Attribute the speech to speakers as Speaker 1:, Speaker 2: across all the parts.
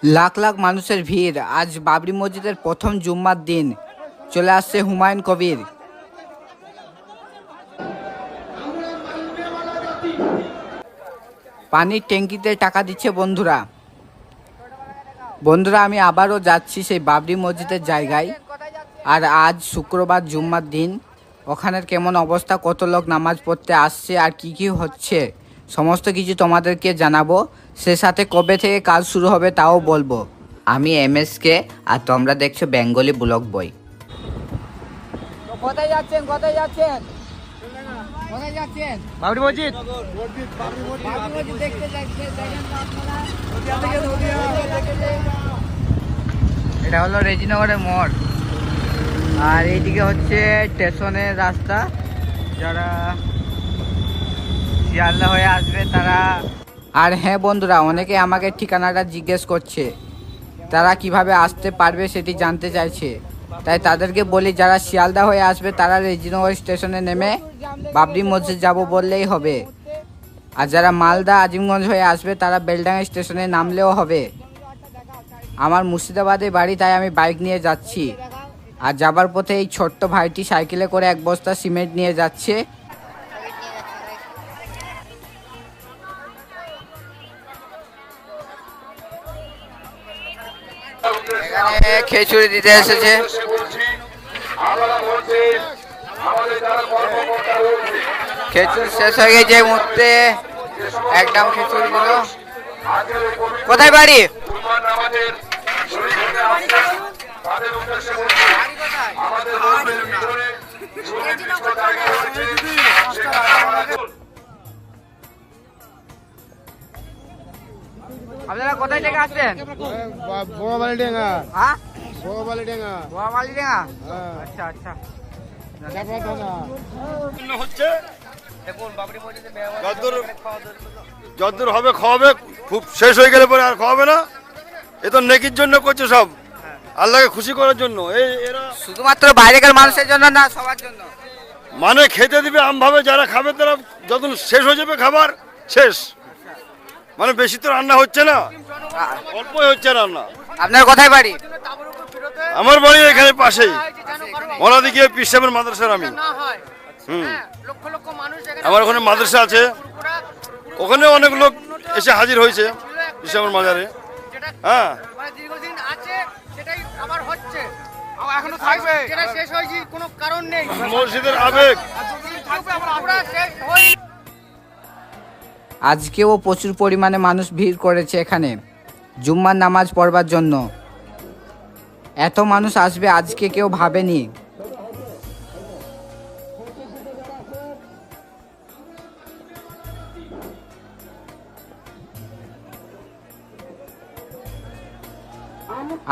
Speaker 1: লাখ লাখ মানুষের ভিড় আজ বাবরি মসজিদের প্রথম জুম্মার দিন। চলে আসছে হুমায়ুন কবির। পানির ট্যাঙ্কিতে টাকা দিচ্ছে বন্ধুরা। আমি আবারও যাচ্ছি সেই বাবরি মসজিদের জায়গায়। আর আজ শুক্রবার জুম্মার দিন। ওখানের কেমন অবস্থা, কত লোক নামাজ পড়তে আসছে আর কি কি হচ্ছে সমস্ত কিছু তোমাদেরকে জানাবো। সে সাথে কবে থেকে কাজ শুরু হবে তাও বলবো। আমি MSK আর তোমরা দেখছো বেঙ্গলি ব্লগ বই। কোথায় যাচ্ছেন বাবরি মসজিদ দেখতে এটা হলো রেজিনগরের মোড় আর এইদিকে হচ্ছে স্টেশনের রাস্তা। যারা শিয়ালদা হয়ে আসবে তারা। আর হ্যাঁ বন্ধুরা, অনেকে আমাকে ঠিকানাটা জিজ্ঞেস করছে, তারা কিভাবে আসতে পারবে সেটি জানতে চাইছে। তাই তাদেরকে বলি, যারা শিয়ালদা হয়ে আসবে তারা রেজিনগর স্টেশনে নেমে বাবরি মসজিদ যাব বললেই হবে। আর যারা মালদা আজিমগঞ্জ হয়ে আসবে তারা বেলডাঙ্গা স্টেশনে নামলেও হবে। আমার মুর্শিদাবাদে বাড়ি, তাই আমি বাইক নিয়ে যাচ্ছি। আর যাবার পথে এই ছোট্ট ভাইটি সাইকেলে করে এক বস্তা সিমেন্ট নিয়ে যাচ্ছে। এখানে খিচুড়ি দিতে এসেছে। খিচুড়ি শেষ হয়ে গেছে এই মুহূর্তে, একদম খিচুড়ি দিল। কোথায় বাড়ি? আপনারা কোথায় থেকে আসছেন?
Speaker 2: বোয়াবালিডাঙ্গা।
Speaker 1: হ্যাঁ,
Speaker 2: বোয়াবালিডাঙ্গা।
Speaker 1: আচ্ছা আচ্ছা।
Speaker 2: যতদূর হবে খাওয়াবে, খুব শেষ হয়ে গেলে পরে আর খাওয়াবে না। এ তো নেকির জন্য করছে সব, আল্লাহকে খুশি করার জন্য। এরা
Speaker 1: শুধুমাত্র বাইরেকার মানুষের জন্য না, সবার জন্য।
Speaker 2: মানে খেতে দিবে আমভাবে, যারা খাবে তারা যখন শেষ হয়ে যাবে খাবার শেষ। মানে বেশি তো রান্না হচ্ছে না, অল্পই হচ্ছে রান্না।
Speaker 1: আপনার কোথায় বাড়ি?
Speaker 2: আমার বাড়ি এখানে পাশেই, ওনাদিকে পীর সাহেবের মাদ্রাসার আমি। আমার ওখানে মাদ্রাসা আছে, ওখানে অনেক লোক এসে হাজির হয়েছে পীর সাহেবের মাজারে। হ্যাঁ, মসজিদের আবেগ।
Speaker 1: আজকেও প্রচুর পরিমাণে মানুষ ভিড় করেছে এখানে জুম্মার নামাজ পড়বার জন্য। এত মানুষ আসবে আজকে কেউ ভাবেনি।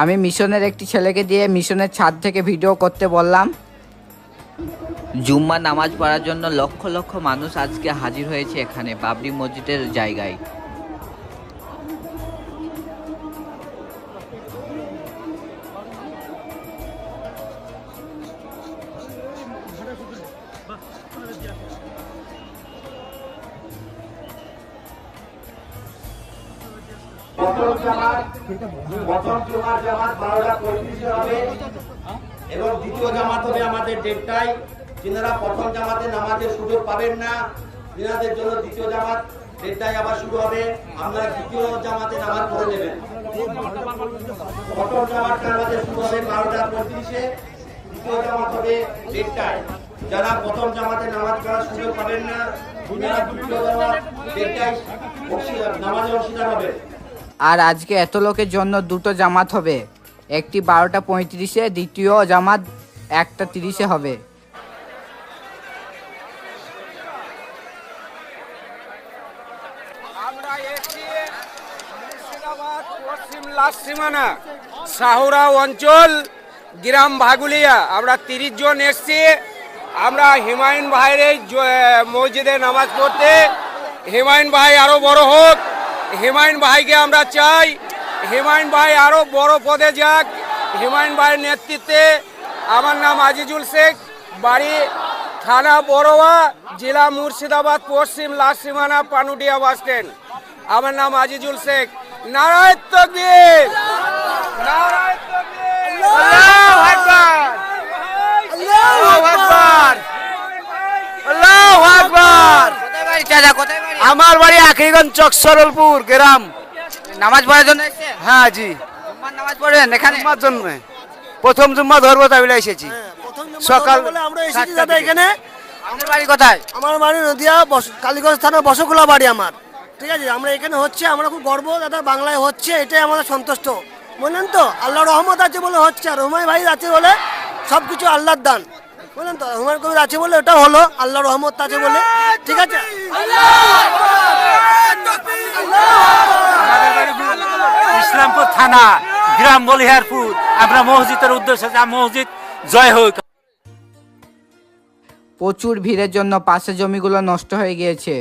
Speaker 1: আমি মিশনের একটি ছেলেকে দিয়ে মিশনের ছাদ থেকে ভিডিও করতে বললাম। জুম্মা নামাজ পড়ার জন্য লক্ষ লক্ষ মানুষ আজকে হাজির হয়েছে এখানে বাবরি মসজিদের জায়গায়।
Speaker 3: প্রথম জুমার জামাত 12:35 হবে এবং দ্বিতীয় জামাত হবে আমাদের 1:30টায়। যিনারা প্রথম জামাতে নামাজের সুযোগ পাবেন না, তিনাদের জন্য দ্বিতীয় জামাত 1:30টায় আবার শুরু হবে। আপনারা দ্বিতীয় জামাতে নামাজ পড়ে নেবেন। প্রথম জামাতটা আমাদের শুরু হবে 12:35-এ, দ্বিতীয় জামাত হবে 1:30টায়। যারা প্রথম জামাতে নামাজ পড়ার সুযোগ পাবেন না, তিনারা দ্বিতীয় জামাত 1:30টায় নামাজে অংশীদার হবে।
Speaker 1: আর আজকে এত লোকের জন্য দুটো জামাত হবে, একটি 12:35-এ, দ্বিতীয় জামাত 1:30-এ হবে।
Speaker 4: আমরা এসেছি মুর্শিদাবাদ পশ্চিম লাস্ট সীমানা সাহুরা অঞ্চল, গ্রাম ভাগুলিয়া। আমরা 30 জন এসেছি। আমরা হুমায়ুন ভাইয়ের এই মসজিদে নামাজ পড়তে। হুমায়ুন ভাই আরো বড় হোক, হুমায়ুন ভাইকে আমরা চাই। হুমায়ুন ভাই আরো বড় পদে যাক। হুমায়ুন ভাইয়ের নেতৃত্বে। আমার নাম আজিজুল শেখ, বাড়ি থানা বড়োয়া, জেলা মুর্শিদাবাদ, পশ্চিম লাস্ট সীমানা, পানুডিয়া বাস স্ট্যান্ড। আমার নাম আজিজুল শেখ। নারায়ে তাকবীর, নারায়ে তাকবীর, আল্লাহু আকবার, আল্লাহু আকবার, আল্লাহু আকবার।
Speaker 1: কোথায় বাড়ি চাচা, কোথায় বাড়ি?
Speaker 4: আমার বাড়ি আখরিগঞ্জ চক সরলপুর গ্রাম।
Speaker 1: নামাজ পড়ার জন্য এসেছেন?
Speaker 4: হ্যাঁ জি,
Speaker 1: জুম্মার নামাজ পড়বেন এখানে?
Speaker 4: জুম্মার জন্য প্রথম জুম্মা ধরবো তাই বলে এসেছি। সকাল
Speaker 5: আমরা এসেছি দাদা এখানে।
Speaker 1: আপনার বাড়ি কোথায়?
Speaker 5: আমার বাড়ি নদিয়া কালীগঞ্জ থানা বসকুলা বাড়ি আমার। ঠিক আছে, আমরা এখানে হচ্ছে, আমরা খুব গর্ব দাদা, বাংলায় হচ্ছে, এটাই আমাদের সন্তুষ্ট, বললেন তো। আল্লাহ রহমত আছে বলে হচ্ছে, আর হুমায়ুন ভাই আছে বলে সব কিছু আল্লাহর দান, বললেন তো। হুমায়ুন কবির আছে বলে এটা হলো, আল্লাহ রহমত আছে বলে। ঠিক আছে,
Speaker 6: ইসলামপুর থানা, গ্রাম বলিহারপুর। আমরা মসজিদের উদ্দেশ্যে যা, মসজিদ জয় হোক।
Speaker 1: প্রচুর ভিড়ের জন্য পাশে জমিগুলো নষ্ট হয়ে গিয়েছে।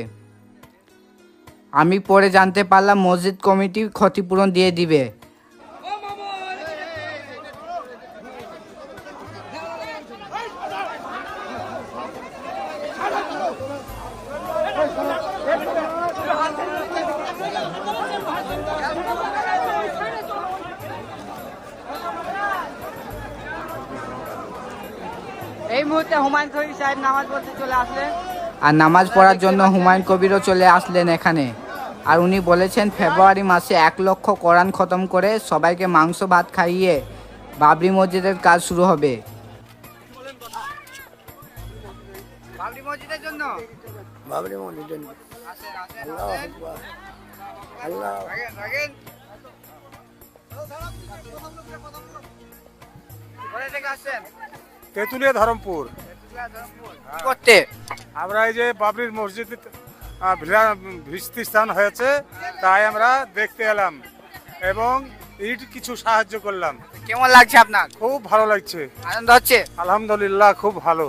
Speaker 1: আমি পরে জানতে পারলাম মসজিদ কমিটি ক্ষতিপূরণ দিয়ে দিবে। এই মুহূর্তে হুমায়ুন কবির সাহেব নামাজ পড়তে চলে আসলেন, আর নামাজ পড়ার জন্য হুমায়ুন কবিরও চলে আসলেন এখানে। আর উনি বলেছেন ফেব্রুয়ারি মাসে 1 লক্ষ কোরআন খতম করে সবাইকে মাংস ভাত খাইয়ে বাবরি মসজিদের কাজ শুরু হবে। বাবরি মসজিদের জন্য
Speaker 5: বাবরি মসজিদ,
Speaker 1: আসেন, আসেন, আসেন। রাখেন, রাখেন। কোথায় থেকে আসছেন?
Speaker 7: তেঁতুলিয়া ধরমপুর।
Speaker 1: কি করতে?
Speaker 7: আমরা এই যে বাবরির মসজিদ ভিত্তি স্থান হয়েছে, তাই আমরা দেখতে এলাম এবং ইট কিছু সাহায্য করলাম।
Speaker 1: কেমন লাগছে আপনার?
Speaker 7: খুব ভালো লাগছে,
Speaker 1: আনন্দ হচ্ছে?
Speaker 7: আলহামদুলিল্লাহ, খুব ভালো।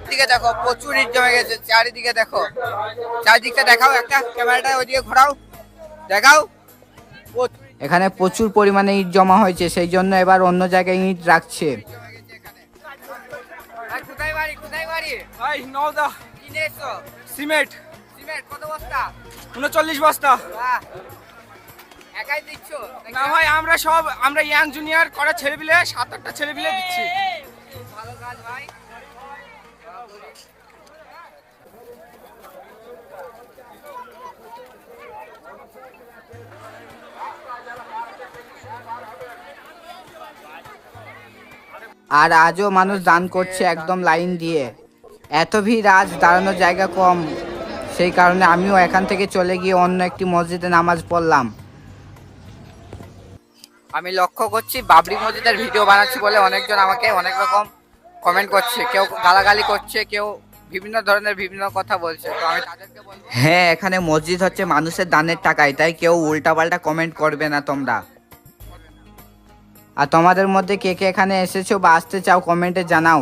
Speaker 1: দিকে দেখো, প্রচুর ইট জমে গেছে। চারিদিকে দেখো, চারিদিকটা দেখাও, একটা ক্যামেরাটা ওইদিকে ঘোরাও, দেখাও। এখানে প্রচুর পরিমাণে ইট জমা হয়েছে, সেই জন্য এবার অন্য জায়গায় ইট রাখছে। কোথায় বাড়ি, কোথায় বাড়ি?
Speaker 4: ভাই নওদা।
Speaker 1: কি নিয়েছো?
Speaker 4: সিমেন্ট
Speaker 1: সিমেন্ট কত বস্তা?
Speaker 4: 39 বস্তা।
Speaker 1: বাহ, একাই দিচ্ছ?
Speaker 4: না ভাই, আমরা ইয়াং জুনিয়র করা ছেলেপিলে 7-8টা ছেলেপিলে দিচ্ছি।
Speaker 1: ভালো কাজ ভাই। আর আজও মানুষ দান করছে একদম লাইন দিয়ে। এত ভিড়, আজ দাঁড়ানোর জায়গা কম, সেই কারণে আমিও এখান থেকে চলে গিয়ে অন্য একটি মসজিদে নামাজ পড়লাম। আমি লক্ষ্য করছি বাবরি মসজিদের ভিডিও বানাচ্ছি বলে অনেকজন আমাকে অনেক রকম কমেন্ট করছে, কেউ গালাগালি করছে, কেউ বিভিন্ন ধরনের বিভিন্ন কথা বলছে। তো আমি তাদেরকে বলবো, হ্যাঁ, এখানে মসজিদ হচ্ছে মানুষের দানের টাকায়, তাই কেউ উল্টাপাল্টা কমেন্ট করবে না তোমরা। আর তোমাদের মধ্যে কে কে এখানে এসেছো বা আসতে চাও কমেন্টে জানাও,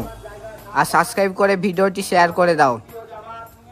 Speaker 1: আর সাবস্ক্রাইব করে ভিডিওটি শেয়ার করে দাও।